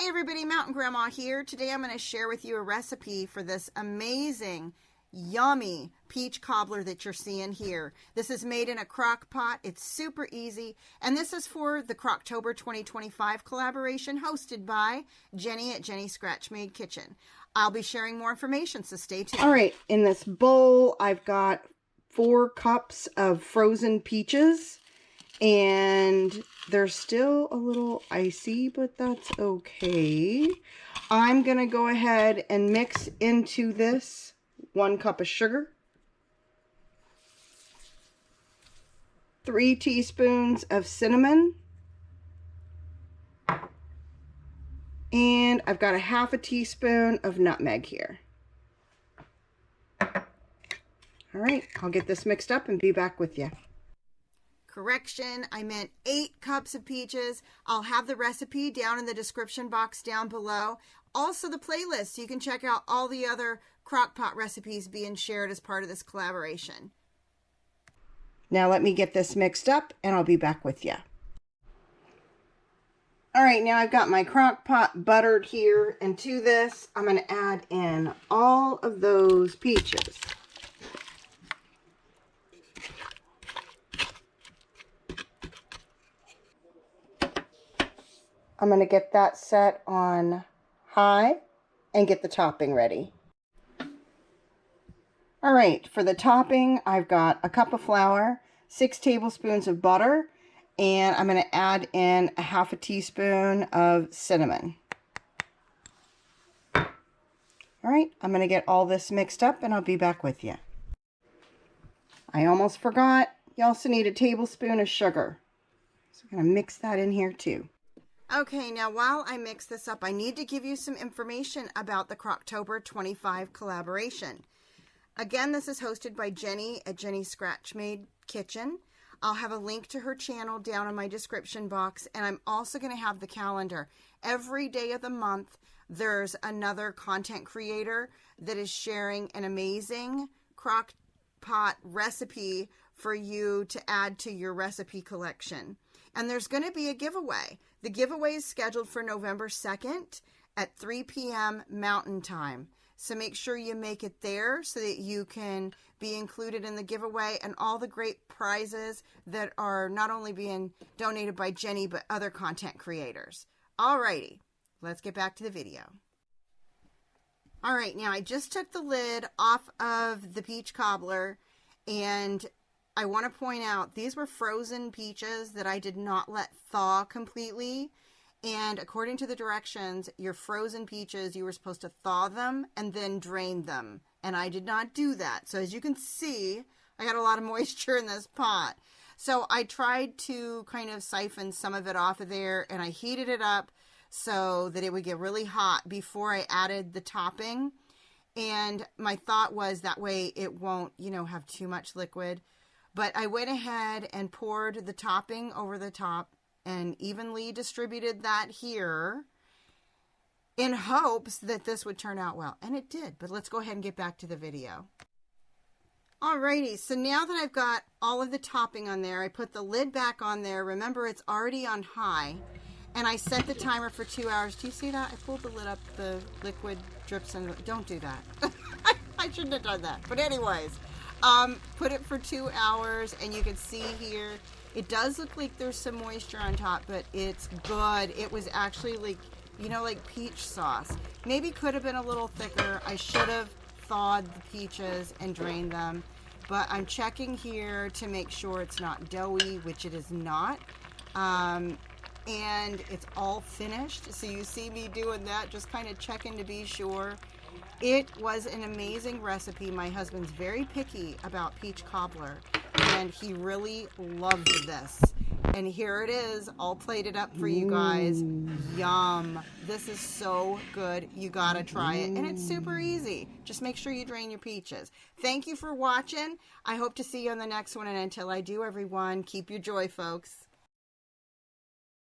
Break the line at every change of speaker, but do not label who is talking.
Hey everybody, Mountain Grandma here. Today I'm going to share with you a recipe for this amazing, yummy peach cobbler that you're seeing here. This is made in a crock pot. It's super easy. And this is for the Crocktober 2025 collaboration hosted by Jeni at Jeni's Scratch-Made Kitchen. I'll be sharing more information, so stay tuned.
All right, in this bowl, I've got 4 cups of frozen peaches. And they're still a little icy, but that's okay. I'm going to go ahead and mix into this 1 cup of sugar, 3 teaspoons of cinnamon, and I've got a ½ teaspoon of nutmeg here. All right, I'll get this mixed up and be back with you.
Correction, I meant 8 cups of peaches. I'll have the recipe down in the description box down below. Also the playlist, so you can check out all the other crockpot recipes being shared as part of this collaboration.
Now let me get this mixed up and I'll be back with you. All right, now I've got my crock pot buttered here, and to this I'm going to add in all of those peaches. I'm going to get that set on high and get the topping ready. All right, for the topping, I've got a cup of flour, 6 tablespoons of butter, and I'm going to add in a ½ teaspoon of cinnamon. All right, I'm going to get all this mixed up and I'll be back with you. I almost forgot, you also need a tablespoon of sugar. So I'm going to mix that in here too.
Okay, now while I mix this up, I need to give you some information about the Crocktober 25 collaboration. Again, this is hosted by Jeni at Jeni's Scratch-Made Kitchen. I'll have a link to her channel down in my description box, and I'm also going to have the calendar. Every day of the month, there's another content creator that is sharing an amazing crock pot recipe for you to add to your recipe collection. And there's going to be a giveaway. The giveaway is scheduled for November 2nd at 3 p.m. Mountain Time. So make sure you make it there so that you can be included in the giveaway and all the great prizes that are not only being donated by Jeni, but other content creators. Alrighty, let's get back to the video. All right, now I just took the lid off of the peach cobbler, and I want to point out these were frozen peaches that I did not let thaw completely. And according to the directions, your frozen peaches, you were supposed to thaw them and then drain them. And I did not do that. So as you can see, I got a lot of moisture in this pot. So I tried to kind of siphon some of it off of there, and I heated it up so that it would get really hot before I added the topping. And my thought was that way it won't, have too much liquid. But I went ahead and poured the topping over the top and evenly distributed that here in hopes that this would turn out well. And it did, but let's go ahead and get back to the video. Alrighty, so now that I've got all of the topping on there, I put the lid back on there. Remember, it's already on high. And I set the timer for 2 hours. Do you see that? I pulled the lid up, the liquid drips in. Don't do that. I shouldn't have done that. But anyways, put it for 2 hours, and you can see here, it does look like there's some moisture on top, but it's good. It was actually like, like peach sauce. Maybe could have been a little thicker. I should have thawed the peaches and drained them, but I'm checking here to make sure it's not doughy, which it is not. And it's all finished. So you see me doing that, just kind of checking to be sure. It was an amazing recipe. My husband's very picky about peach cobbler, and he really loved this. And here it is, all plated up for you guys. Yum. This is so good. You gotta try it. And it's super easy. Just make sure you drain your peaches. Thank you for watching. I hope to see you on the next one. And until I do, everyone, keep your joy, folks.